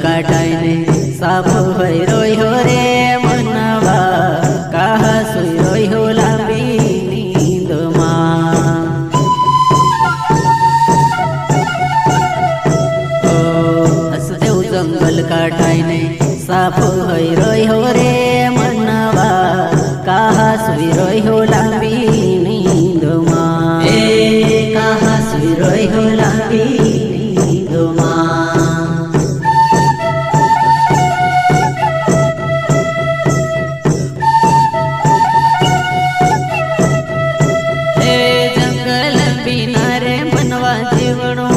काटायने साप होय रोयो रे मनवा काहा सुई रोयो लांबी नींदमा ओ हसदेव जंगल काटायने साप होय रोयो रे मनवा काहा सुई रोयो लांबी नींदमा काहा सुई रोयो लांबी नींदमा जीवनो